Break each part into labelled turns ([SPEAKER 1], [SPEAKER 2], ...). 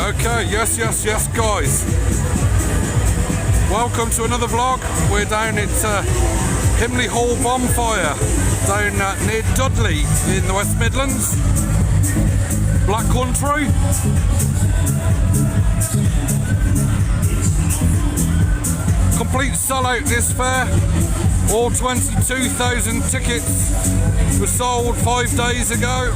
[SPEAKER 1] Okay, yes guys. Welcome to another vlog. We're down at Himley Hall bonfire down near Dudley in the West Midlands. Black Country. Complete sellout this fair. All 22,000 tickets were sold 5 days ago.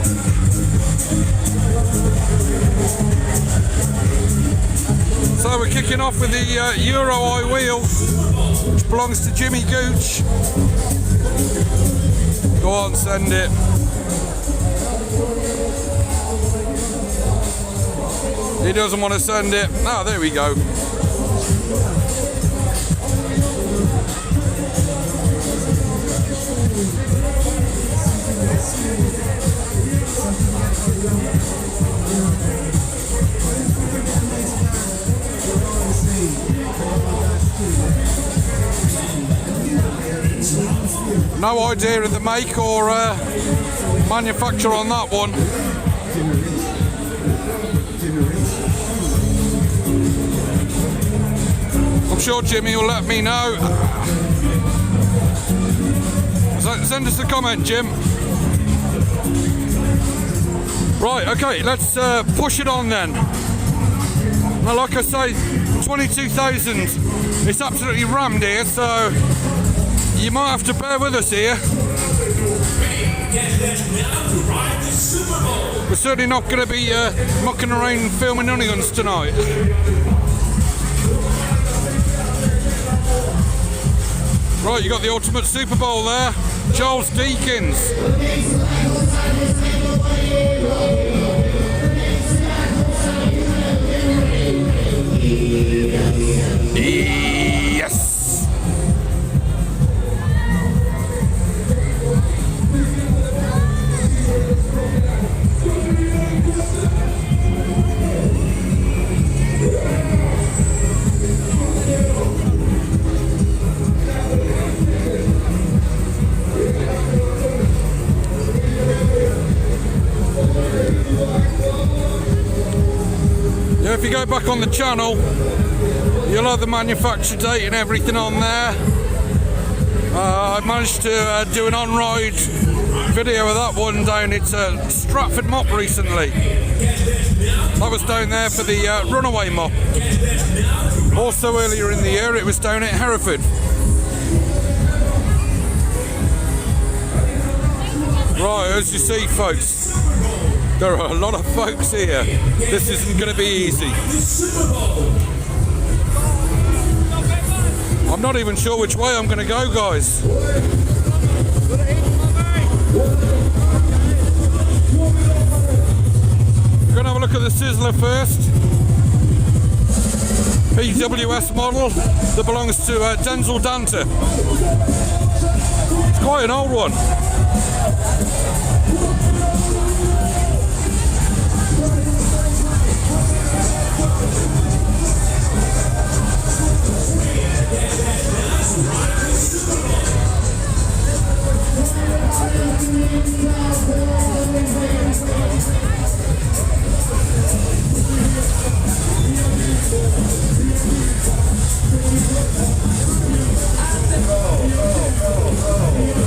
[SPEAKER 1] So we're kicking off with the Euro High Wheel, which belongs to Jimmy Gooch. Go on, send it. He doesn't want to send it. Ah, there we go. No idea of the make or manufacturer on that one. I'm sure Jimmy will let me know. Send us a comment, Jim. Right, okay, let's push it on then. Now, like I say, 22,000. It's absolutely rammed here, so you might have to bear with us here. We're certainly not going to be mucking around filming onions tonight. Right, you got the ultimate Super Bowl there. Charles Deakins. Yes. Yeah, if you go back on the channel, you'll have the manufacture date and everything on there. I managed to do an on-ride video of that one down at Stratford Mop recently. That was down there for the Runaway Mop. Also earlier in the year it was down at Hereford. Right, as you see folks, there are a lot of folks here. This isn't going to be easy. I'm not even sure which way I'm going to go, guys. We're going to have a look at the Sizzler first. PWS model that belongs to Denzel Danter. It's quite an old one.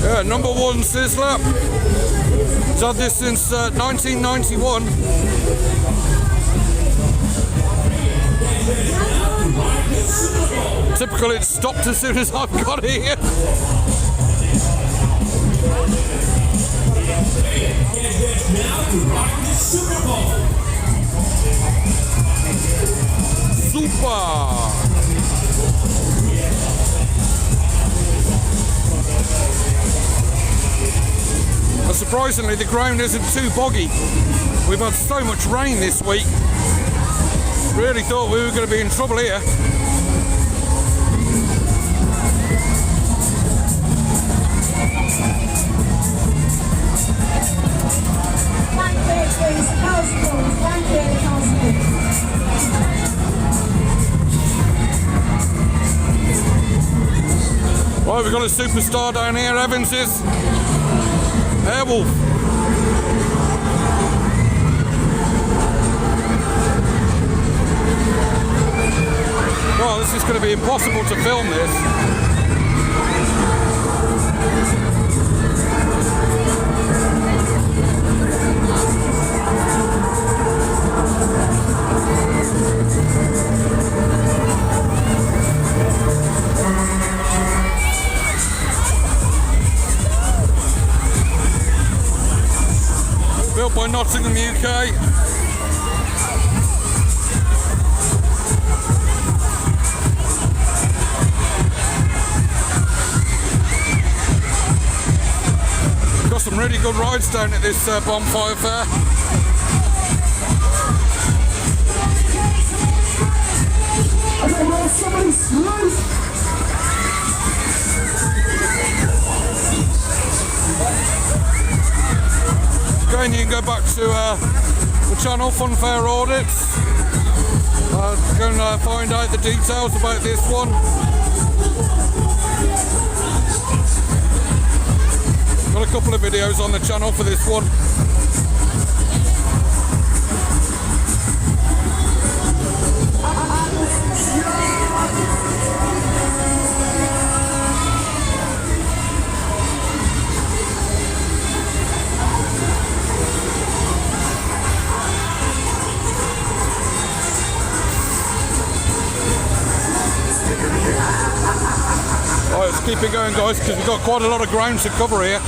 [SPEAKER 1] Yeah, number one Sizzler. He's had this since 1991. Typical, it stopped as soon as I've got here. Super! But surprisingly, the ground isn't too boggy. We've had so much rain this week. Really thought we were going to be in trouble here. Right, we've got a superstar down here, Evans's Airwolf. be impossible to film this. Built by Nottingham, UK. Got some really good rides down at this bonfire fair. Again, you can go back to the channel, Fun Fair Audits. Go and find out the details about this one. Got a couple of videos on the channel for this one. Alright, let's keep it going, guys, because we've got quite a lot of ground to cover here.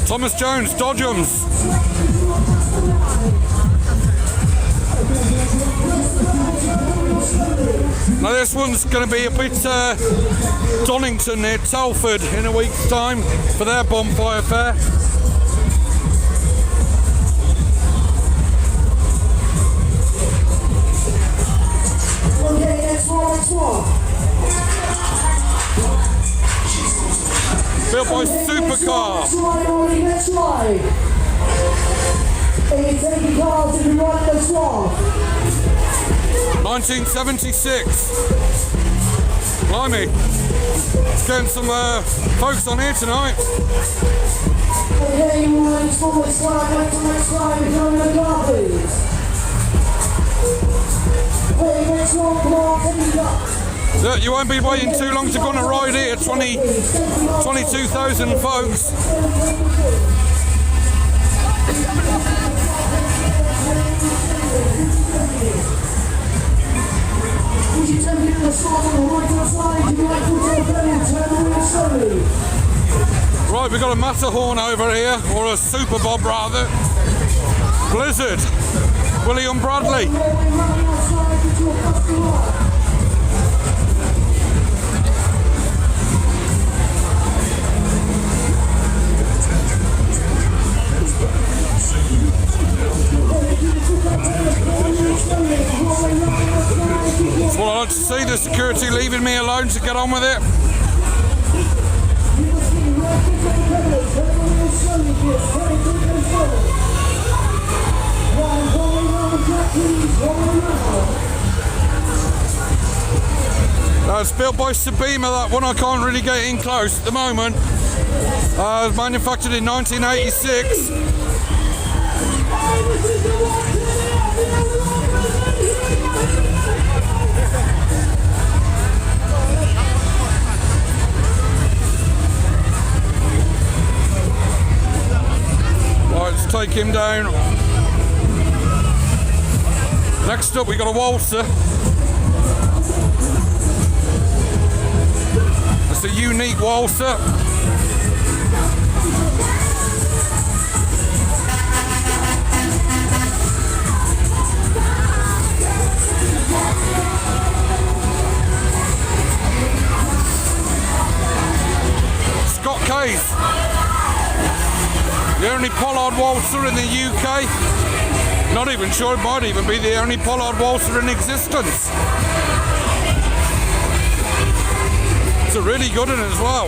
[SPEAKER 1] Thomas Jones, Dodgems. Now this one's going to be a bit Donington near Telford in a week's time for their bonfire fair.
[SPEAKER 2] Okay, next one.
[SPEAKER 1] Built by Supercar.
[SPEAKER 2] Next slide. Are you taking cars if you want this one?
[SPEAKER 1] 1976. Blimey. It's getting some folks on here tonight.
[SPEAKER 2] Okay, next slide, next slide, becoming a car, please. Okay, next one, come on, take it up.
[SPEAKER 1] Yeah, you won't be waiting too long to go on a ride here. 22,000 folks. Right, we've got a Matterhorn over here, or a Super Bob rather. Blizzard. William Bradley. Well, I like to see the security leaving me alone to get on with it. It's built by Sabima, that one. I can't really get in close at the moment. It was manufactured in 1986. Right, let's take him down. Next up, we got a waltzer. It's a unique waltzer. Scott Case, the only pollard waltzer in the UK. Not even sure, it might even be the only pollard waltzer in existence. It's a really good one as well.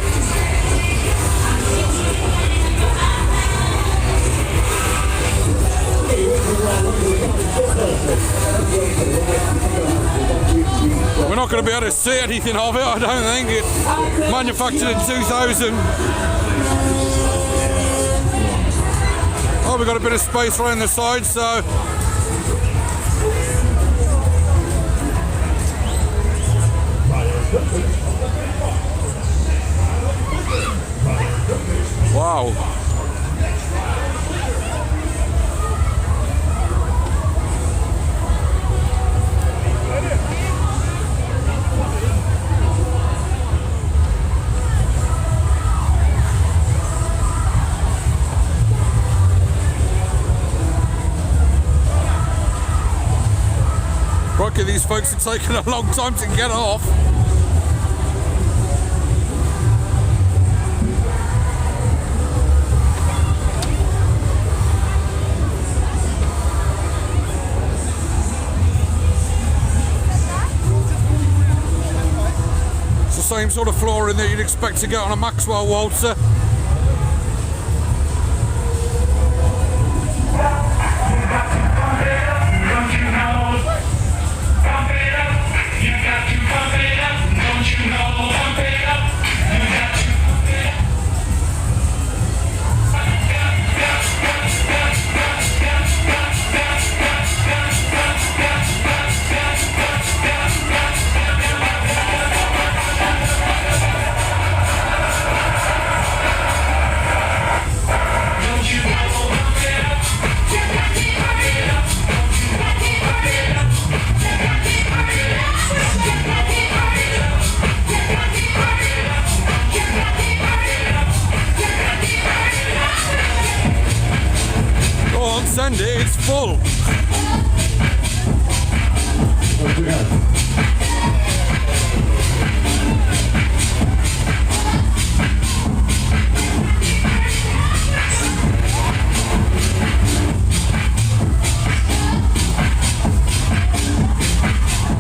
[SPEAKER 1] We're not going to be able to see anything of it, I don't think. It's manufactured in 2000. Oh, we've got a bit of space around the side, so... Wow. Crikey, these folks are taking a long time to get off. It's the same sort of flooring that you'd expect to get on a Maxwell waltzer. Send it, it's full.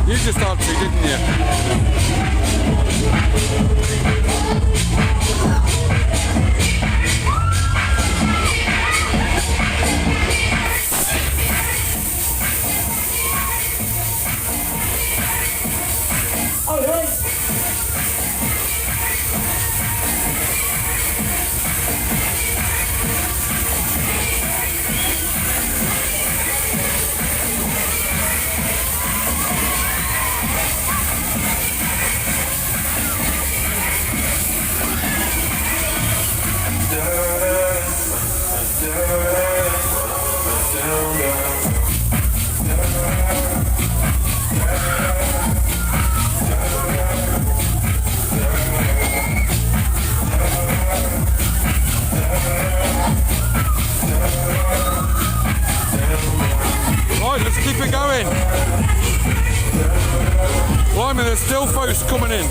[SPEAKER 1] You just had to, didn't you? Blimey, there's still folks coming in.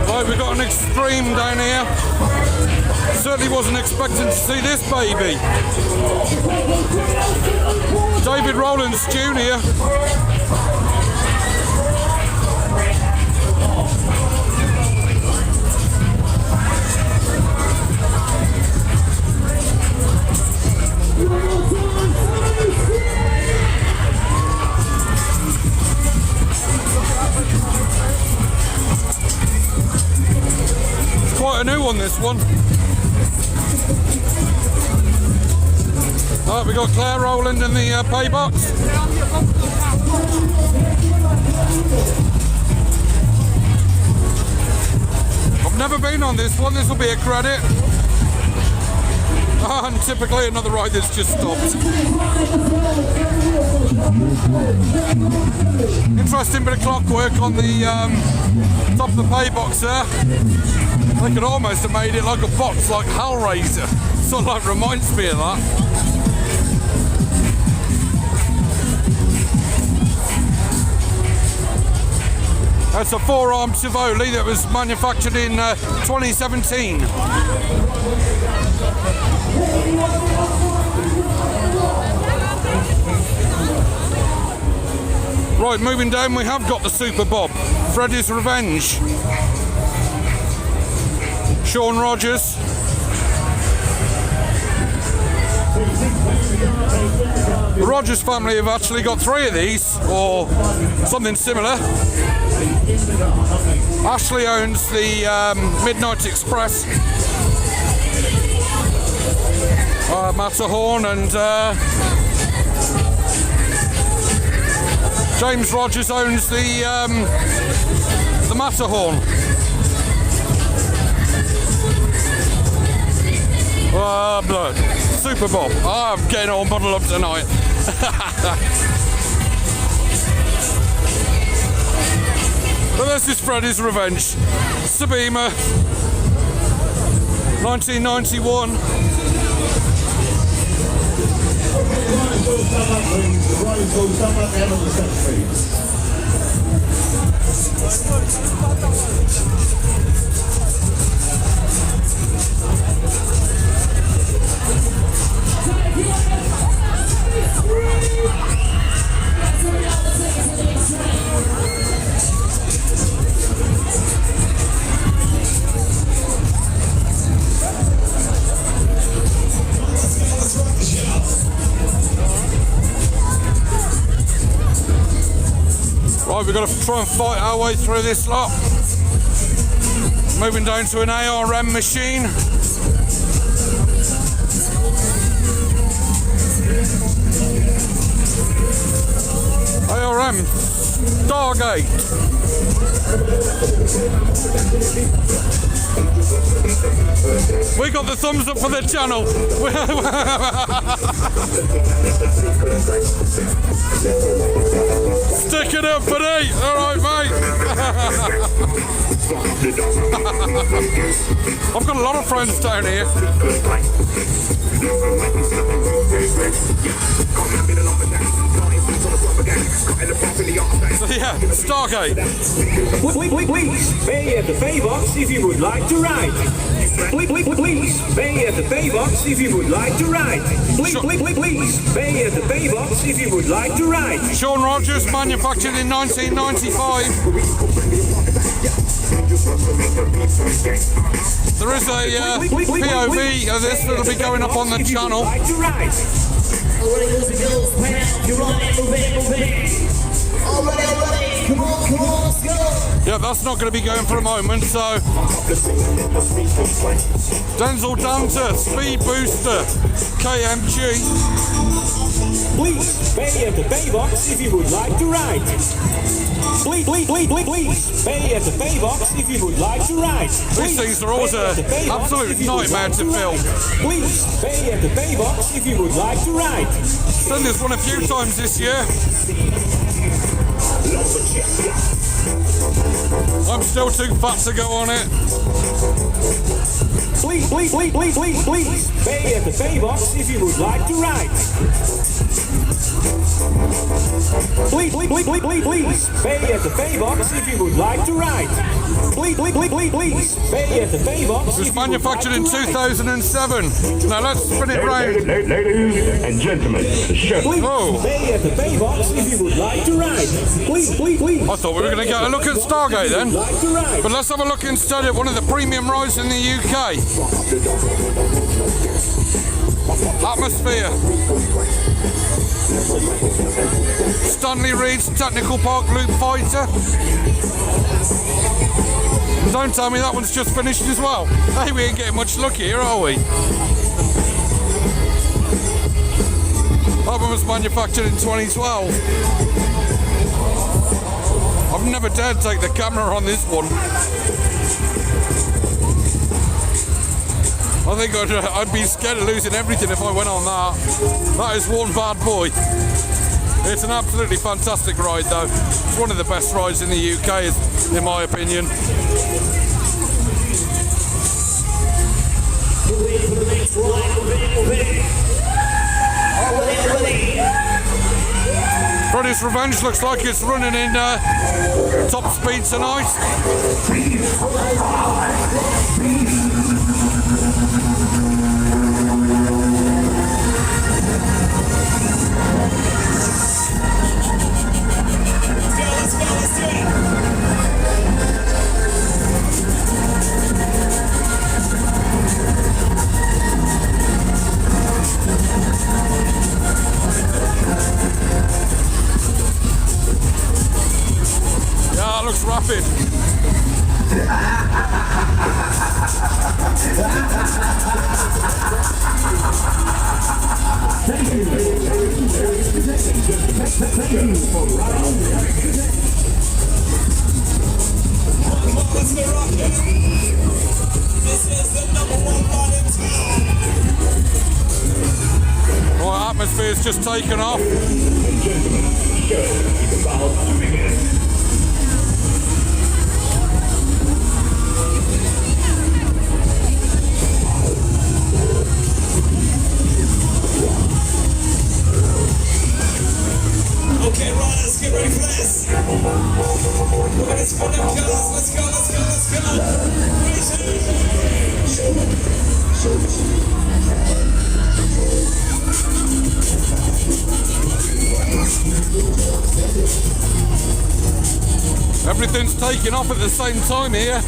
[SPEAKER 1] Right, we've got an extreme down here. Certainly wasn't expecting to see this baby. David Rowlands Jr. Quite a new one, this one. Right, we got Claire Rowland in the pay box. I've never been on this one. This will be a credit. And typically another ride that's just stopped. Interesting bit of clockwork on the top of the pay box there. They could almost have made it like a box, like Hellraiser. Sort of like reminds me of that. That's a 4-arm Tivoli that was manufactured in 2017. Right, moving down, we have got the Super Bob, Freddy's Revenge, Sean Rogers. The Rogers family have actually got 3 of these, or something similar. Ashley owns the Midnight Express, Matterhorn, and James Rogers owns the Matterhorn. Blood. Super Bob. I'm getting all muddled up tonight. But this is Freddy's Revenge. Sabima, 1991. Right, we've got to try and fight our way through this lot. Moving down to an ARM machine. ARM Stargate. We got the thumbs up for the channel. Stick it up, buddy. All right, mate. I've got a lot of friends down here. So yeah, Stargate.
[SPEAKER 3] Please pay at the pay box if you would like to ride. Please pay at the pay box if you would like to ride. Please pay at the pay box if you would like to ride.
[SPEAKER 1] Sean Rogers, manufactured in 1995. There is a POV of this that'll be going up on the channel.
[SPEAKER 2] Alright, come on, let's go.
[SPEAKER 1] Yeah, that's not going to be going for a moment, so Denzel Danter, Speed Booster, KMG.
[SPEAKER 3] Please pay at the pay box if you would like to ride. Please pay at the pay box if you would like to ride.
[SPEAKER 1] These things are always an absolute nightmare to film.
[SPEAKER 3] Please pay at the pay box if you would like to ride.
[SPEAKER 1] Done this one a few times this year. I'm still too fat to go on it.
[SPEAKER 3] Please pay at the pay box if you would like to ride. Please pay at the pay box if you would like to ride. Please pay at the pay box.
[SPEAKER 1] It was manufactured in 2007. Now let's spin it round.
[SPEAKER 4] Ladies and gentlemen, the show.
[SPEAKER 1] Oh.
[SPEAKER 3] Pay at the pay box if you would like to ride. Please.
[SPEAKER 1] I thought we were going to get a look at Stargate then. But let's have a look instead at one of the premium rides in the UK. Atmosphere. Stanley Reed's Technical Park Loop Fighter. Don't tell me that one's just finished as well. Hey, we ain't getting much luck here, are we? That one was manufactured in 2012. I've never dared take the camera on this one. I think I'd be scared of losing everything if I went on that. That is one bad boy. It's an absolutely fantastic ride though. It's one of the best rides in the UK, in my opinion. Freddy's Revenge looks like it's running in top speed tonight. has just taken off.
[SPEAKER 4] And gentlemen, the show is about to begin.
[SPEAKER 5] Okay, riders, get ready for this. We're gonna spin them cars. Let's go, let's go, let's go.
[SPEAKER 1] 3, 2. Everything's taking off at the same time here.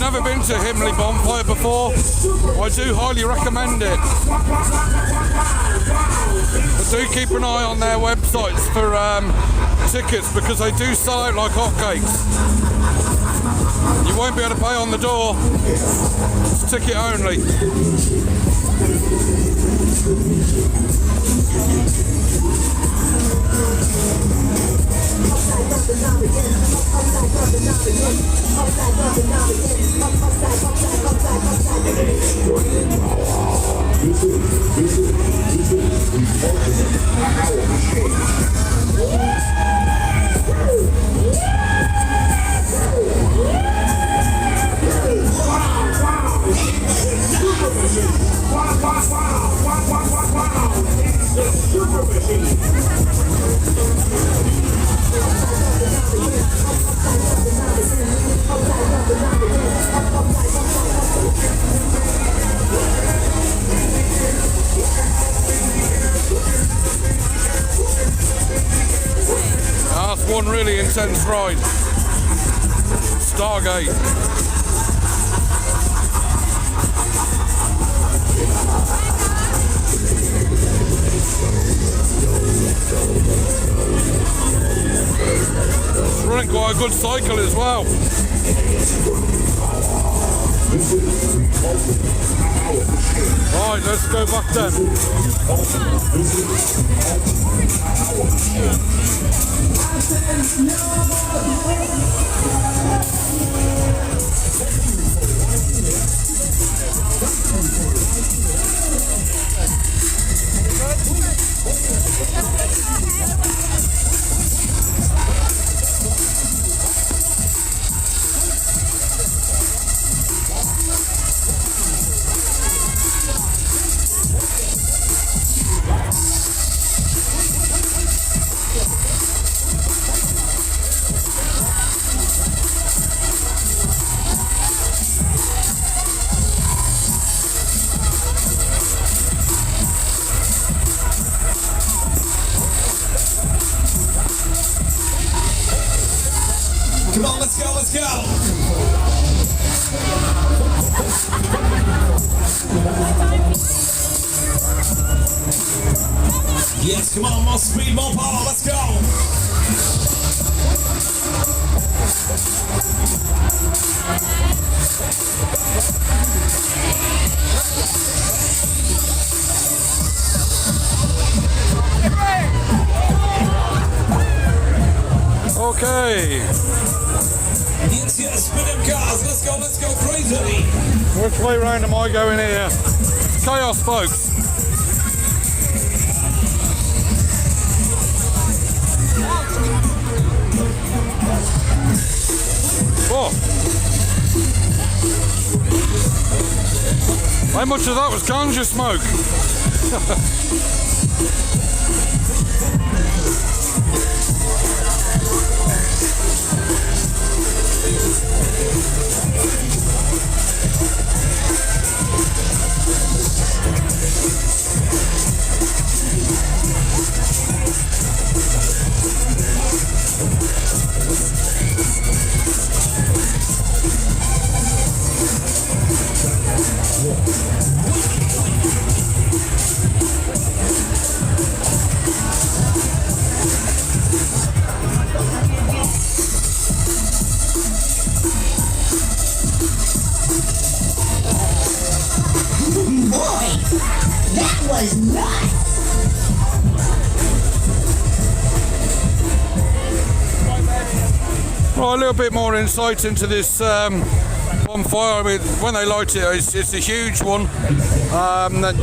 [SPEAKER 1] Never been to Himley Bonfire before, I do highly recommend it. But do keep an eye on their websites for tickets, because they do sell out like hotcakes. You won't be able to pay on the door, it's ticket only. That's one really intense ride. Stargate. It's running quite a good cycle as well. Alright, let's go back then.
[SPEAKER 5] Come on, let's go, let's go. Yes, come on, more speed, more power, let's go.
[SPEAKER 1] Okay.
[SPEAKER 5] Yes, yes, spin them cars, let's go crazy.
[SPEAKER 1] Which way round am I going here? Chaos, folks. Oh. How much of that was ganja smoke? a little bit more insight into this bonfire. I mean, when they light it, it's a huge one.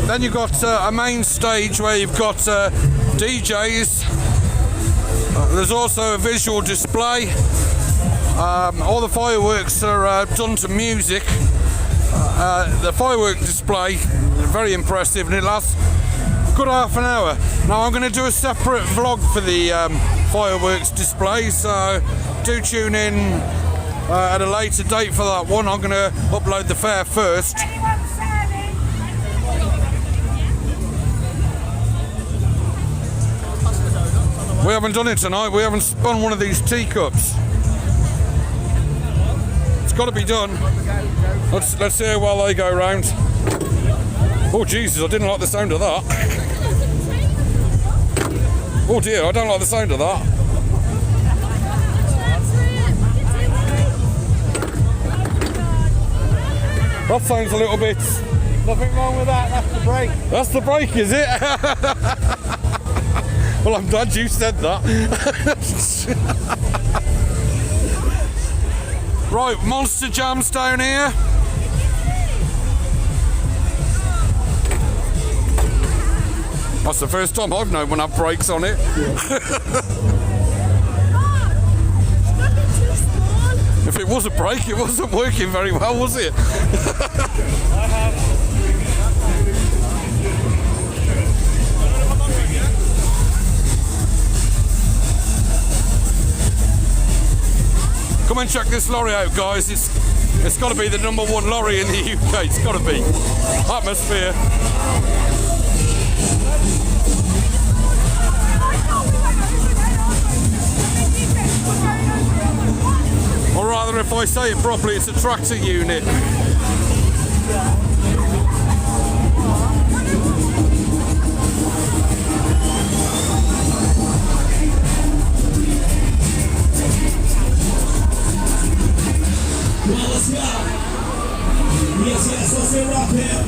[SPEAKER 1] Then you've got a main stage where you've got DJs. There's also a visual display. All the fireworks are done to music. The firework display, very impressive, and it lasts a good half an hour. Now I'm going to do a separate vlog for the fireworks display, so do tune in at a later date for that one. I'm going to upload the fair first. We haven't done it tonight. We haven't spun one of these teacups. It's got to be done. Let's see how well they go round. Oh Jesus, I didn't like the sound of that. Oh dear, I don't like the sound of that. That sounds a little bit...
[SPEAKER 6] Nothing wrong with that, that's the brake.
[SPEAKER 1] That's the brake, is it? Well, I'm glad you said that. Right, Monster Jam's down here. That's the first time I've known when I have brakes on it. If it was a brake, it wasn't working very well, was it? Come and check this lorry out, guys. It's got to be the #1 lorry in the UK. It's got to be. Atmosphere. Or rather, if I say it properly, it's a tractor unit.
[SPEAKER 5] Well, let's go. Yes, let's hear rock here.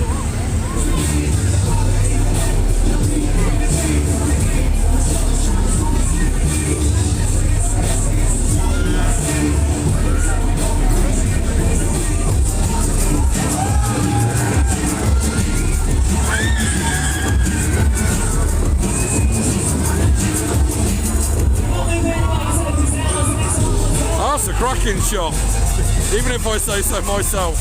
[SPEAKER 1] That's a cracking shot. Even if I say so myself.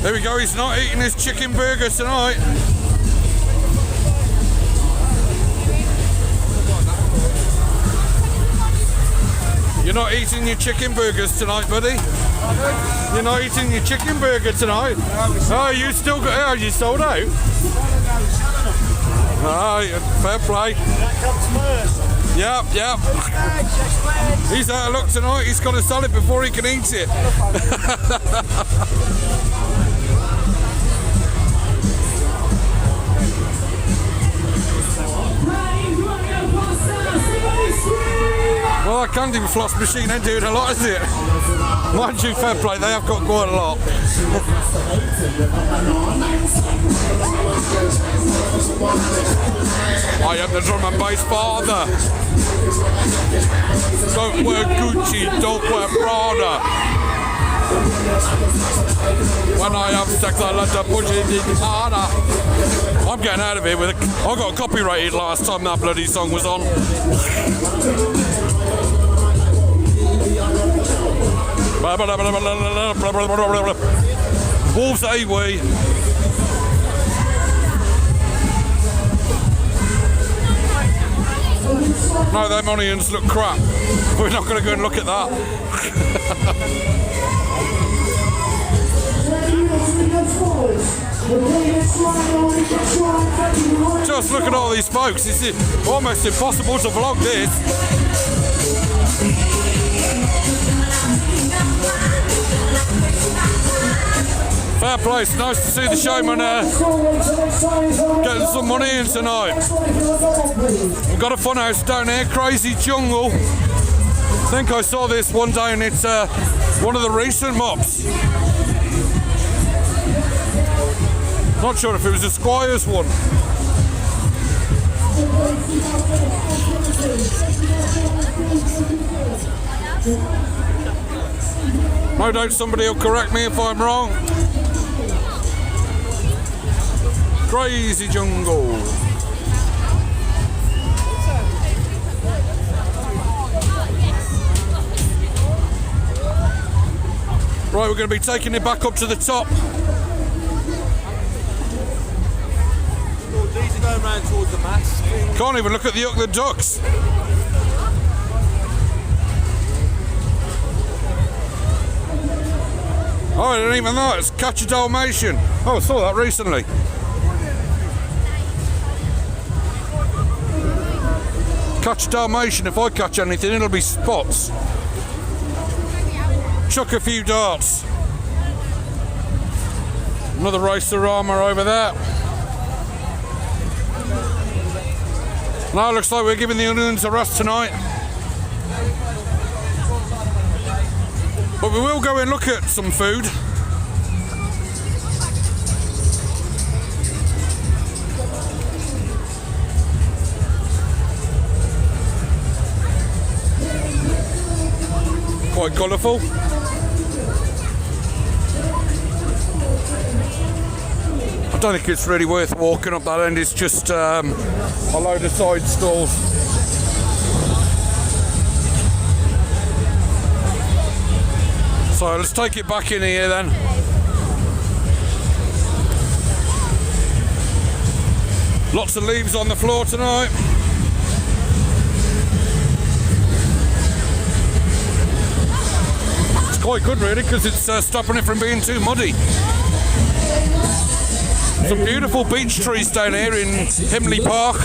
[SPEAKER 1] There we go, he's not eating his chicken burger tonight. You're not eating your chicken burgers tonight, buddy? You're not eating your chicken burger tonight? Oh, you still got... Oh, you sold out? Oh, fair play.
[SPEAKER 6] That comes first.
[SPEAKER 1] Yep. He's out of luck tonight. He's got to sell it before he can eat it. Well, that candy floss machine ain't doing a lot, is it? Mind you, fair play, they have got quite a lot. I am the drum and bass father. Don't wear Gucci, don't wear Prada. When I have sex, I like to push it in harder. I'm getting out of here with it. I got copyrighted last time that bloody song was on. Wolves away. No, them onions look crap. We're not going to go and look at that. Just look at all these folks. It's almost impossible to vlog this. Fair play. It's nice to see the showman getting some money in tonight. We've got a fun house down here, Crazy Jungle. I think I saw this one day and it's one of the recent mops. Not sure if it was a Squire's one. No doubt somebody will correct me if I'm wrong. Crazy Jungle. Right, we're going to be taking it back up to the top.
[SPEAKER 6] These are going round towards the mast.
[SPEAKER 1] Can't even look at the ducks. Oh, I didn't even know. It's Catch a Dalmatian. Oh, I saw that recently. Catch a Dalmatian. If I catch anything, it'll be spots. Chuck a few darts. Another racerama over there. Now it looks like we're giving the onions a rest tonight. But we will go and look at some food. Quite colourful. I don't think it's really worth walking up that end. It's just a load of side stalls. So let's take it back in here then. Lots of leaves on the floor tonight. It's quite good really because it's stopping it from being too muddy. Some beautiful beech trees down here in Himley Park.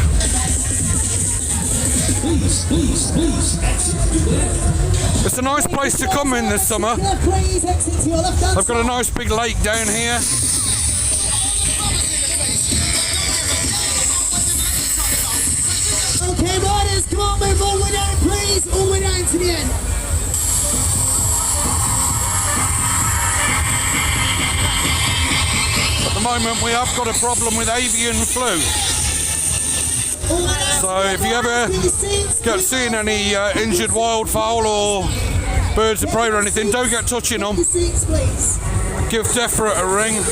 [SPEAKER 1] It's a nice place to come in this summer. I've got a nice big lake down here.
[SPEAKER 2] Okay, riders, come on, move all the way down, please. All the way down to the end.
[SPEAKER 1] At the moment, we have got a problem with avian flu. So if you ever get seen any injured wildfowl or birds of prey or anything, don't get touching them. Give Defra a ring.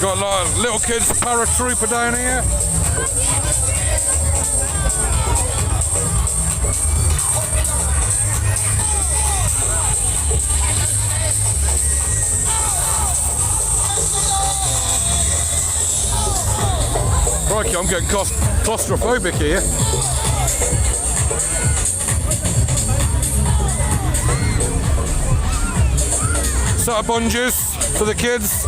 [SPEAKER 1] Got a lot of little kids paratrooper down here. Crikey, I'm getting claustrophobic here. Set of bungees for the kids.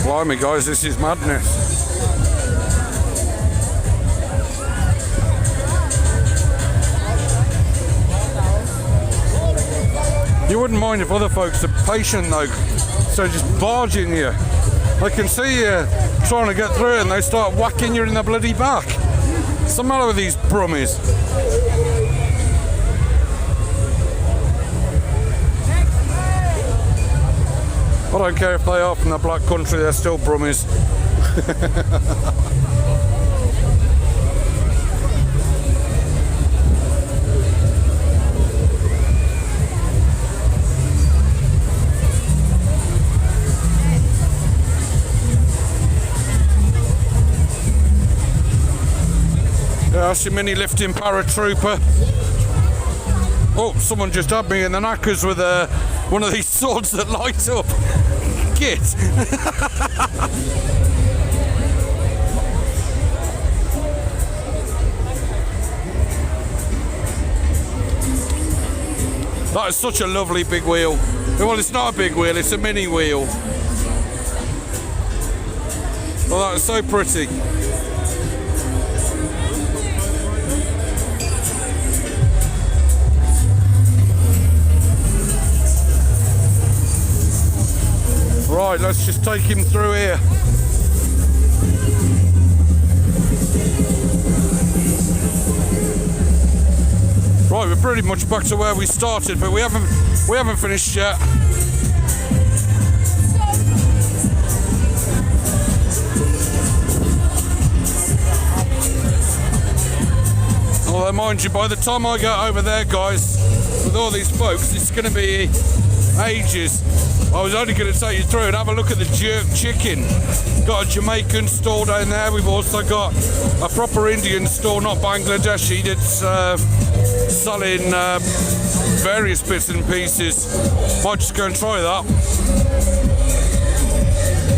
[SPEAKER 1] Blimey guys, this is madness. You wouldn't mind if other folks are patient though, so just barging you. I can see you trying to get through it and they start whacking you in the bloody back. What's the matter with these brummies? I don't care if they are from the Black Country, they're still brummies. Yeah, that's your mini lifting paratrooper. Oh, someone just had me in the knackers with one of these swords that light up. Git. That is such a lovely big wheel. Well, it's not a big wheel, it's a mini wheel. Oh, that is so pretty. Right, let's just take him through here. Right, we're pretty much back to where we started, but we haven't finished yet. Although, mind you, by the time I get over there, guys, with all these folks, it's going to be ages. I was only going to take you through and have a look at the jerk chicken. Got a Jamaican store down there. We've also got a proper Indian store, not Bangladeshi, that's selling various bits and pieces. Might just go and try that.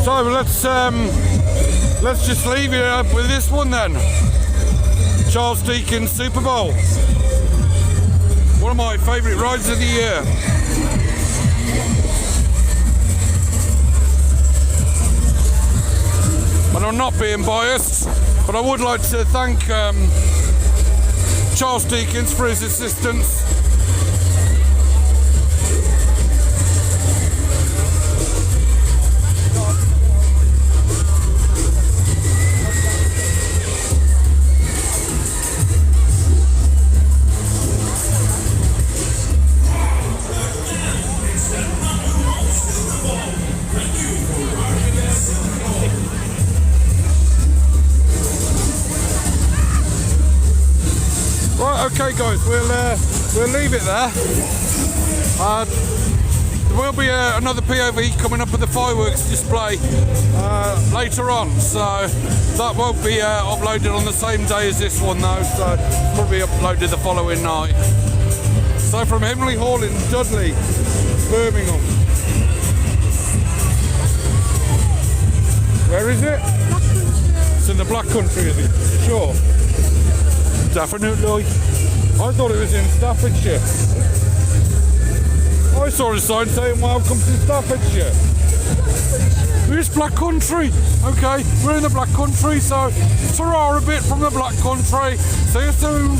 [SPEAKER 1] So let's just leave you with this one then. Charles Deacon's Super Bowl. One of my favourite rides of the year. And I'm not being biased, but I would like to thank Charles Deakins for his assistance. Okay, guys, we'll leave it there. There will be another POV coming up with the fireworks display later on, so that won't be uploaded on the same day as this one though, so probably uploaded the following night. So from Himley Hall in Dudley, Birmingham. Where is it? It's in the Black Country, is it? Sure. Definitely. I thought it was in Staffordshire. I saw a sign saying welcome to Staffordshire. It's Black Country. Okay, we're in the Black Country, so ta-ra a bit from the Black Country. See you soon.